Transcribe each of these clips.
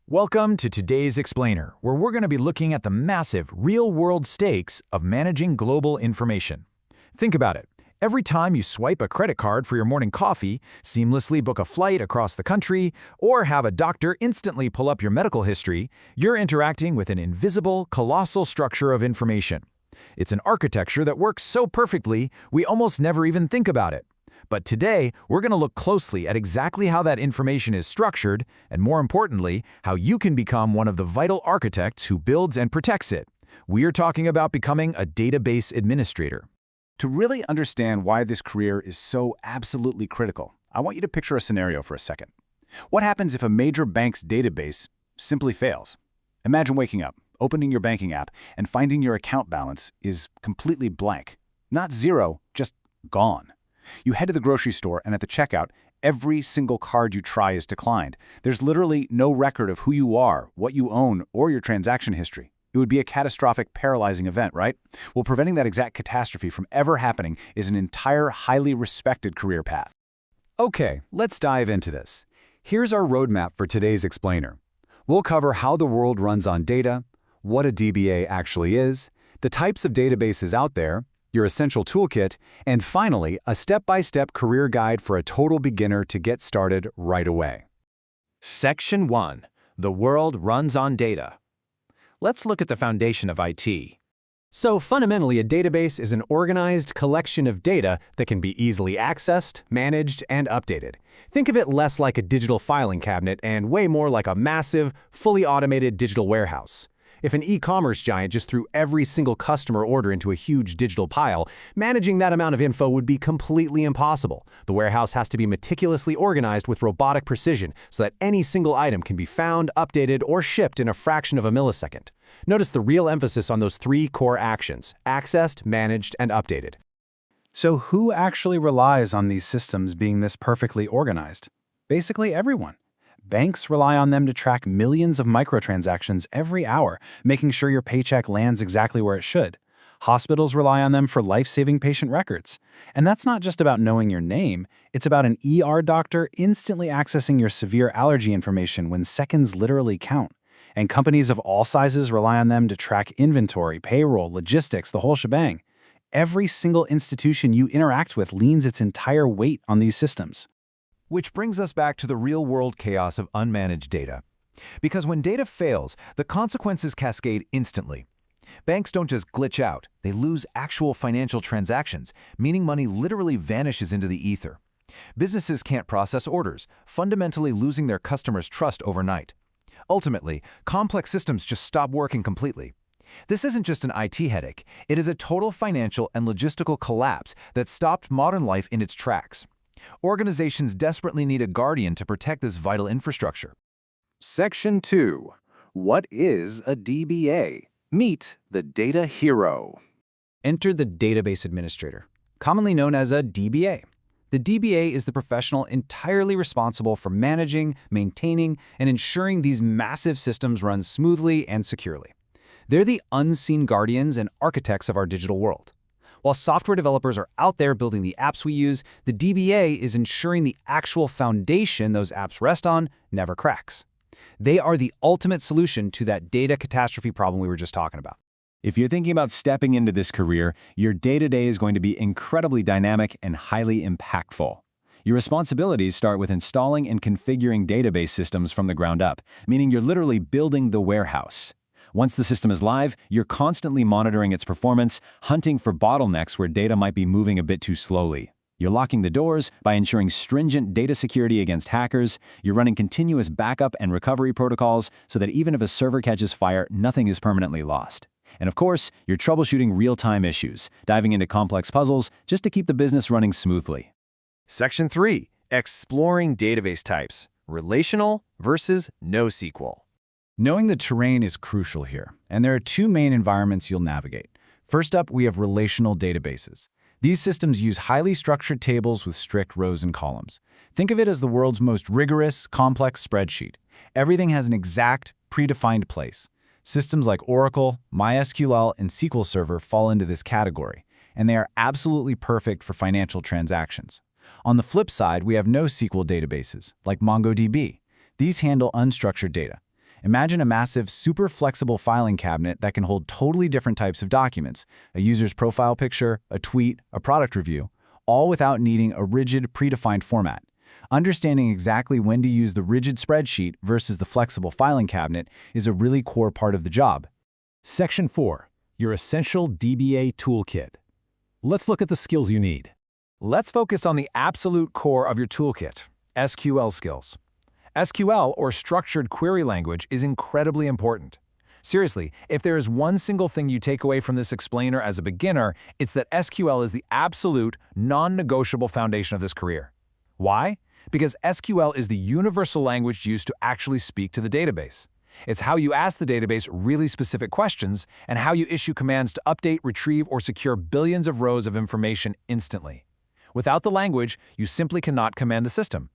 Welcome to today's Explainer, where we're going to be looking at the massive, real-world stakes of managing global information. Think about it. Every time you swipe a credit card for your morning coffee, seamlessly book a flight across the country, or have a doctor instantly pull up your medical history, you're interacting with an invisible, colossal structure of information. It's an architecture that works so perfectly, we almost never even think about it. But today, we're going to look closely at exactly how that information is structured, and more importantly, how you can become one of the vital architects who builds and protects it. We are talking about becoming a database administrator. To really understand why this career is so absolutely critical, I want you to picture a scenario for a second. What happens if a major bank's database simply fails? Imagine waking up, opening your banking app, and finding your account balance is completely blank. Not zero, just gone. You head to the grocery store, and at the checkout, every single card you try is declined. There's literally no record of who you are, what you own, or your transaction history. It would be a catastrophic, paralyzing event, right? Well, preventing that exact catastrophe from ever happening is an entire, highly respected career path. Okay, let's dive into this. Here's our roadmap for today's Explainer. We'll cover how the world runs on data, what a DBA actually is, the types of databases out there, your essential toolkit, and finally, a step-by-step career guide for a total beginner to get started right away. Section 1. The world runs on data. Let's look at the foundation of IT. So fundamentally, a database is an organized collection of data that can be easily accessed, managed, and updated. Think of it less like a digital filing cabinet and way more like a massive, fully automated digital warehouse. If an e-commerce giant just threw every single customer order into a huge digital pile, managing that amount of info would be completely impossible. The warehouse has to be meticulously organized with robotic precision so that any single item can be found, updated, or shipped in a fraction of a millisecond. Notice the real emphasis on those three core actions: accessed, managed, and updated. So who actually relies on these systems being this perfectly organized? Basically everyone. Banks rely on them to track millions of microtransactions every hour, making sure your paycheck lands exactly where it should. Hospitals rely on them for life-saving patient records. And that's not just about knowing your name, it's about an ER doctor instantly accessing your severe allergy information when seconds literally count. And companies of all sizes rely on them to track inventory, payroll, logistics, the whole shebang. Every single institution you interact with leans its entire weight on these systems. Which brings us back to the real-world chaos of unmanaged data. Because when data fails, the consequences cascade instantly. Banks don't just glitch out, they lose actual financial transactions, meaning money literally vanishes into the ether. Businesses can't process orders, fundamentally losing their customers' trust overnight. Ultimately, complex systems just stop working completely. This isn't just an IT headache, it is a total financial and logistical collapse that stopped modern life in its tracks. Organizations desperately need a guardian to protect this vital infrastructure. Section 2. What is a DBA? Meet the data hero. Enter the database administrator, commonly known as a DBA. The DBA is the professional entirely responsible for managing, maintaining, and ensuring these massive systems run smoothly and securely. They're the unseen guardians and architects of our digital world. While software developers are out there building the apps we use, the DBA is ensuring the actual foundation those apps rest on never cracks. They are the ultimate solution to that data catastrophe problem we were just talking about. If you're thinking about stepping into this career, your day-to-day is going to be incredibly dynamic and highly impactful. Your responsibilities start with installing and configuring database systems from the ground up, meaning you're literally building the warehouse. Once the system is live, you're constantly monitoring its performance, hunting for bottlenecks where data might be moving a bit too slowly. You're locking the doors by ensuring stringent data security against hackers. You're running continuous backup and recovery protocols so that even if a server catches fire, nothing is permanently lost. And of course, you're troubleshooting real-time issues, diving into complex puzzles just to keep the business running smoothly. Section 3. Exploring database types. Relational versus NoSQL. Knowing the terrain is crucial here, and there are two main environments you'll navigate. First up, we have relational databases. These systems use highly structured tables with strict rows and columns. Think of it as the world's most rigorous, complex spreadsheet. Everything has an exact, predefined place. Systems like Oracle, MySQL, and SQL Server fall into this category, and they are absolutely perfect for financial transactions. On the flip side, we have NoSQL databases, like MongoDB. These handle unstructured data. Imagine a massive, super flexible filing cabinet that can hold totally different types of documents, a user's profile picture, a tweet, a product review, all without needing a rigid, predefined format. Understanding exactly when to use the rigid spreadsheet versus the flexible filing cabinet is a really core part of the job. Section 4. Your essential DBA toolkit. Let's look at the skills you need. Let's focus on the absolute core of your toolkit, SQL skills. SQL, or structured query language, is incredibly important. Seriously, if there is one single thing you take away from this explainer as a beginner, it's that SQL is the absolute, non-negotiable foundation of this career. Why? Because SQL is the universal language used to actually speak to the database. It's how you ask the database really specific questions and how you issue commands to update, retrieve, or secure billions of rows of information instantly. Without the language, you simply cannot command the system.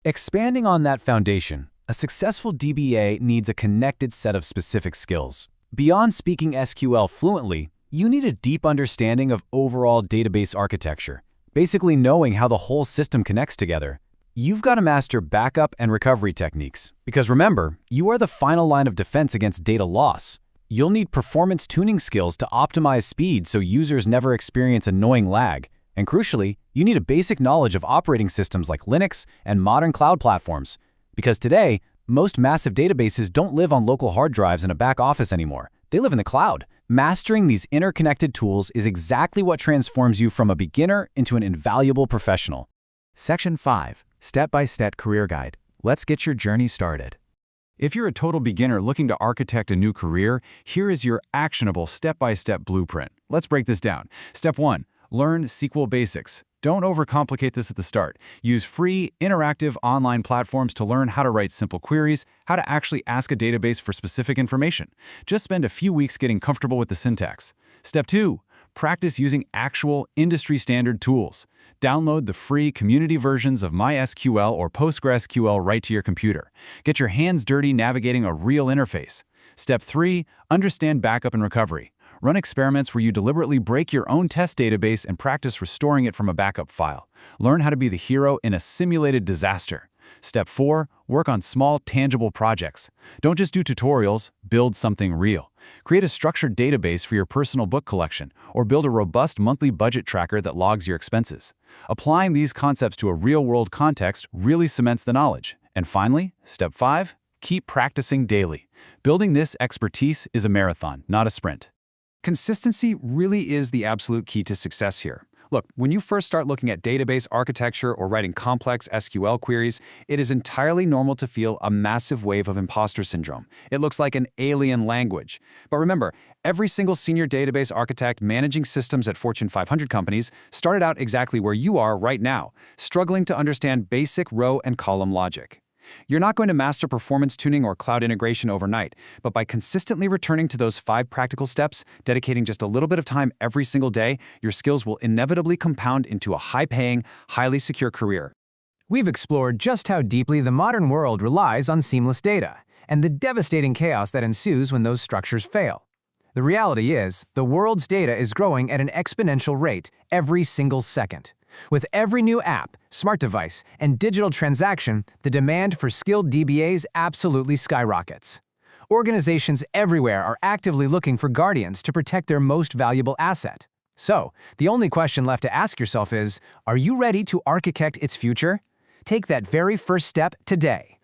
Expanding on that foundation, a successful DBA needs a connected set of specific skills. Beyond speaking SQL fluently, you need a deep understanding of overall database architecture, basically knowing how the whole system connects together. You've got to master backup and recovery techniques, because remember, you are the final line of defense against data loss. You'll need performance tuning skills to optimize speed so users never experience annoying lag. And crucially, you need a basic knowledge of operating systems like Linux and modern cloud platforms. Because today, most massive databases don't live on local hard drives in a back office anymore. They live in the cloud. Mastering these interconnected tools is exactly what transforms you from a beginner into an invaluable professional. Section 5. Step-by-step career guide. Let's get your journey started. If you're a total beginner looking to architect a new career, here is your actionable step-by-step blueprint. Let's break this down. Step 1. Learn SQL basics. Don't overcomplicate this at the start. Use free, interactive online platforms to learn how to write simple queries, how to actually ask a database for specific information. Just spend a few weeks getting comfortable with the syntax. Step 2. Practice using actual industry-standard tools. Download the free community versions of MySQL or PostgreSQL right to your computer. Get your hands dirty navigating a real interface. Step 3. Understand backup and recovery. Run experiments where you deliberately break your own test database and practice restoring it from a backup file. Learn how to be the hero in a simulated disaster. Step 4. Work on small, tangible projects. Don't just do tutorials, build something real. Create a structured database for your personal book collection, or build a robust monthly budget tracker that logs your expenses. Applying these concepts to a real-world context really cements the knowledge. And finally, Step 5. Keep practicing daily. Building this expertise is a marathon, not a sprint. Consistency really is the absolute key to success here. Look, when you first start looking at database architecture or writing complex SQL queries, it is entirely normal to feel a massive wave of imposter syndrome. It looks like an alien language. But remember, every single senior database architect managing systems at Fortune 500 companies started out exactly where you are right now, struggling to understand basic row and column logic. You're not going to master performance tuning or cloud integration overnight, but by consistently returning to those 5 practical steps, dedicating just a little bit of time every single day, your skills will inevitably compound into a high-paying, highly secure career. We've explored just how deeply the modern world relies on seamless data, and the devastating chaos that ensues when those structures fail. The reality is, the world's data is growing at an exponential rate every single second. With every new app, smart device, and digital transaction, the demand for skilled DBAs absolutely skyrockets. Organizations everywhere are actively looking for guardians to protect their most valuable asset. So, the only question left to ask yourself is, are you ready to architect its future? Take that very first step today.